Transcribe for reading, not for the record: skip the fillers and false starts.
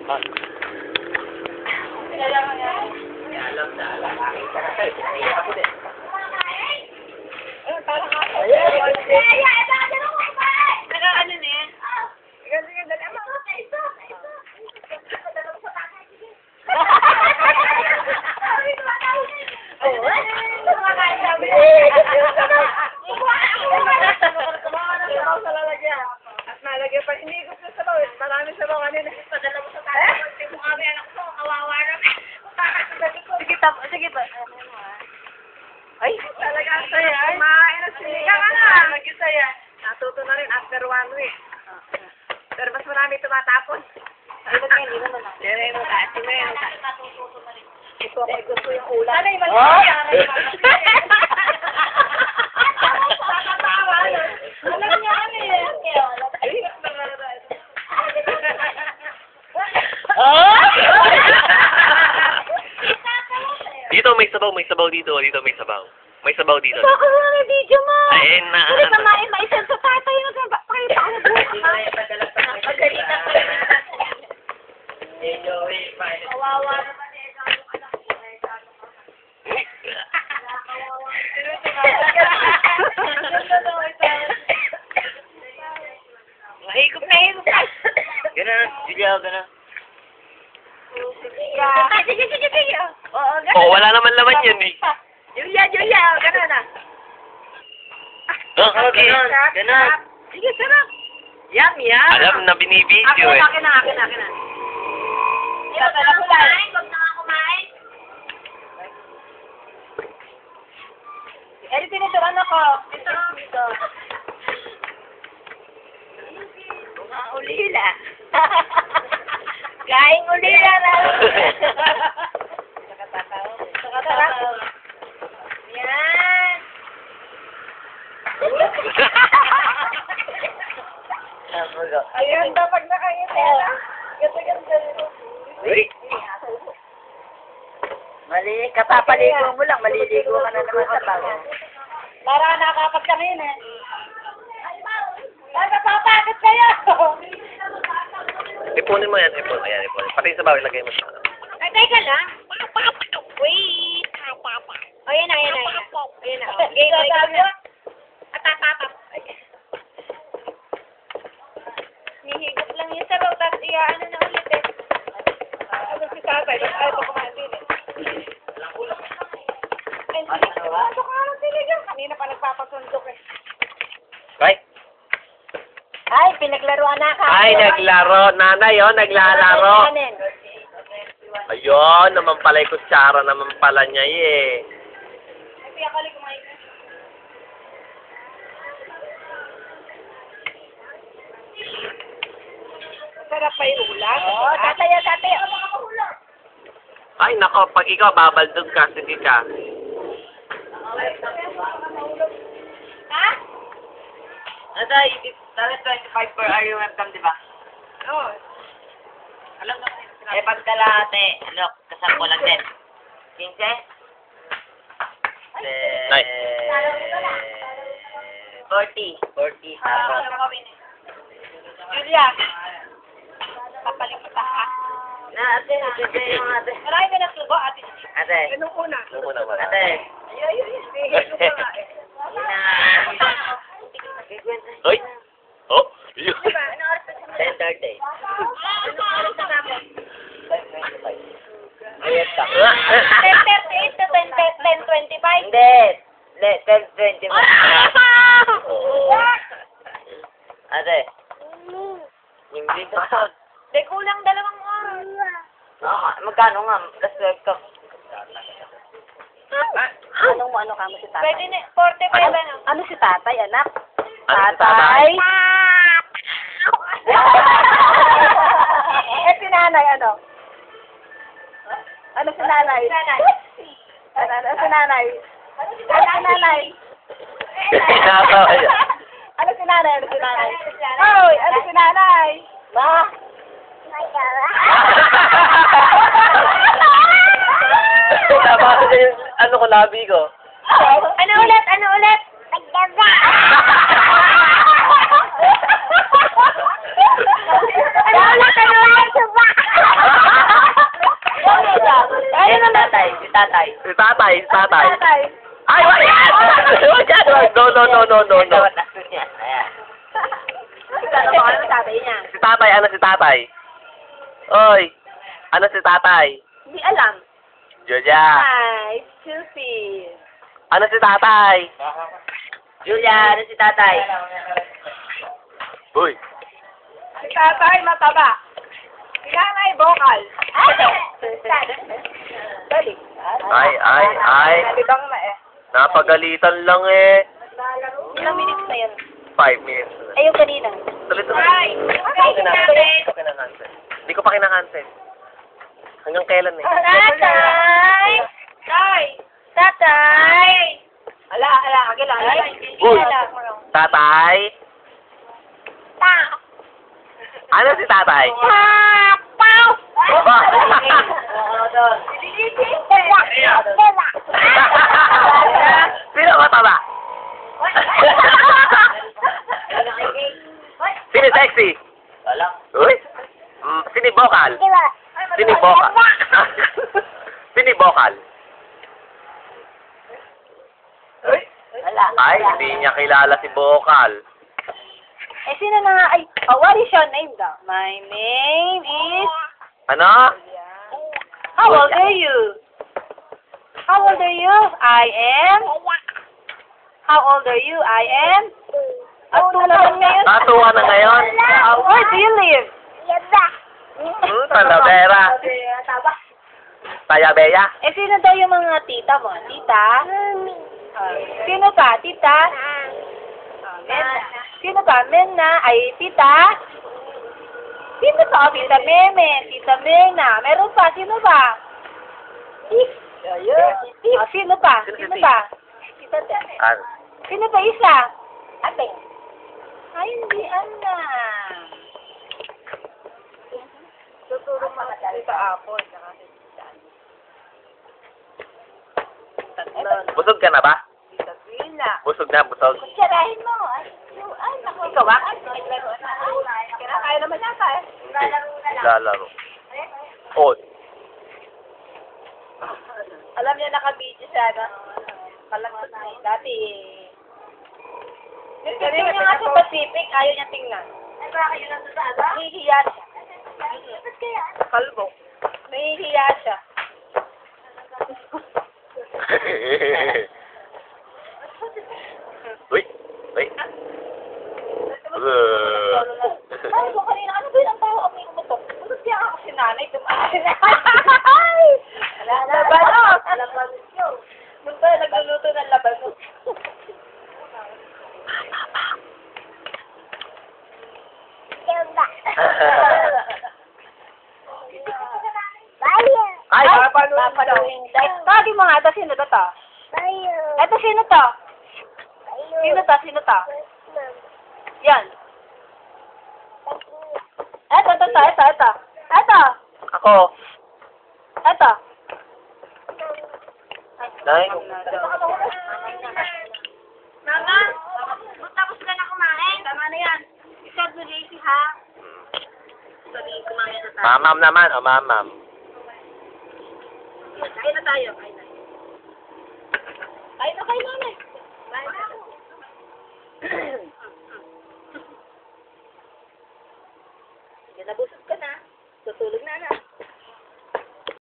Ah. Alam na, lalaki ka na tayo. Naiyak ako din. Naka-ano na yan? At nalagyan pa, hindi gusto sa bawit. Marami sa bawit kanina. Padala mo sa tayo. Hindi mo kami anak ko. Kawawa naman. Sige pa. Ay, talaga ang saya. Kumain na sinigang ka na. Nag-isaya. Natuto na rin after 1 week. Pero mas marami tumatapon. Hindi naman na. Sige mo tayo. Sige mo tayo. Ito ako gusto yung ulam. Ano yung Ah! Alam niya ano eh. Dito may sabaw dito. Dito may sabaw. May sabaw dito. Baka na video mo. Ayun na. Hindi pa maisend sa tatay. Pakita ko na bukas. Pagalitan ko na. Kawawa naman eh. Mahigop na higop ka. Ganun, Julia, ganun. Sige. Oo, Oh, wala naman laman yan eh. Julia, gano'n na. Oh, Okay, ganun. Sige, sarap. Yum. alam na binibideo eh. Akin na. Ito, kumain. Huwag na nga kumain. Eh, tinituran ako. Dito. Mga ulila. Gaing ulila na. Nakatataw. Yan. Ayun, dapat nakangiti na. Ganda. Uy. Mali, kapapaligo mo lang, maliligo ka na naman sa bago. Para nakakapagkangin eh. Ay, napapagod kayo! Ipunin mo yan, ipon. Ayan, ipon. Pati yung sabaw, ilagay mo sa ano. Ay, teka lang. Wait. Ayan na. Ayan na. Game. Atatapap. Nihigop lang yung sabaw, tapos ano na ulit eh. Ano si tatay? Ay, ito kumain din eh. Ano ka lang tinigang? Kanina pa nagpapasundok eh. Right? Ay, pinaglaruan na ka. Ay, naglaro. Nanay, oh, naglalaro. Ayun, naman pala yung kutsara naman pala niya eh. Ay, piya kali kumain ka. Sarap pa yung ulam. Oo, tatay. Ay, nako, pag ikaw babaldog ka, sige ka. Ha? Natay, dahil 25 per hour yung webcam, di ba? Oo. Alam naman yung sinabi. Eh, pagkalate, look, kasama ko lang din. 15? Nice. 40. 40. Tapos, Julia. Papaling kita ha. ate, yung ate. Marami ka na subo, ate. Ate. Anong una? Ano mo naman? Ate. Ayun. Hihigop ka nga eh. Hoy! Oh! Yun. 10:30. Ano sa namin? Ayun ka. 10:38 to 10:25. Hindi. 10:20. Ate. Hindi ka. Di kulang 2 oras. Magkano nga? Last webcam. Ano ka mo si tatay? Pwede na, 45 ano? Ano si tatay, anak? Ano si tatay? Eh, si nanay, ano? Ano si nanay? Ano si nanay? Ano si nanay? Pinakaway. Ano si nanay? Hoy, ano si nanay? Ma? Tama kasi yung ano ko, labi ko. Ano ulit? Nagdaga! Ano ulit? Suba! tatay. Si tatay, si tatay. Tatay. Ay, wag yan! Wag yan! No, no, no, no, no, no. Ayan. Ano ba kayo ng tatay niya? Si tatay, ano si tatay? Oy, ano si tatay? Hindi alam. Julia. Hi, Susie. Ano si tatay? Julia, ano si tatay? Uy. Si tatay mataba. Si nanay vocal. Dali. Ay. Nalibang na eh. Napagalitan lang eh. Ilang minutes na yun? 5 minutes na. Ay, yung kanina. Tuloy-tuloy. Ay, Hindi ko kinakancel. Hindi ko pa kinakancel. Hanggang kailan eh? Tatay! Tatay! Ala, agila. Uy. Tatay? Ano si tatay? Papaw! Sino mataba? Sino sexy? Wala. Uy. Sino vocal? Sino vocal? Sino vocal? Wala. Ay, hindi niya kilala si vocal. Eh, sino na nga? Ay, what is your name daw? My name is... Ano? How old are you? How old are you? I am... How old are you? I am... At naman ngayon? Tatuwa na ngayon? Where do you live? Talavera. Tayabeya. Eh, sino daw yung mga tita mo? Tita? Sino ka? Tita? Mena. Sino ka? Mena? Ay, tita? Sino to? Tita Meme. Tita Mena. Meron pa? Sino ba? Sino pa? Sino pa? Tita Tete. Ano? Sino pa isa? Ate. Ay, hindi alam. Tuturo mo na sa Apple. Busog ka na ba? Tita Twila. Busog na, busog. Kutsarahin mo. Ay, naku. Ikaw ba? Kinakain naman yata eh. Lalaro. On. Alam niya naka-video siya, no? Kalakot na eh. Dati Tingnan niya nga sa Pacific, ayaw niya tingnan. Ay, bakit yun ang susada? Nahihiya siya. Ba't kaya? Kalbo. Nahihiya siya. Uy. Uy. Ay, kung kanina, ano ba yun ang tao ang umutok? Bakit kaya ako si nanay? Tumaan si nanay! Labano! Labano! Doon pa, nagluluto ng labano. Ay! Tagi mo nga, ito sino to? Ito sino to? Sino to? Sino to? Yan. Ito. Ito. Ako. Ito. Nay. Mama, tapos ka na kumain. Tama na yan. Isad mo Daisy, ha? Sabi, kumain na tayo. Mamam naman. O, mamam. Kain na tayo. Kain na, mami. Kain na ako. Sige, nabusog ka na. Tutulog na.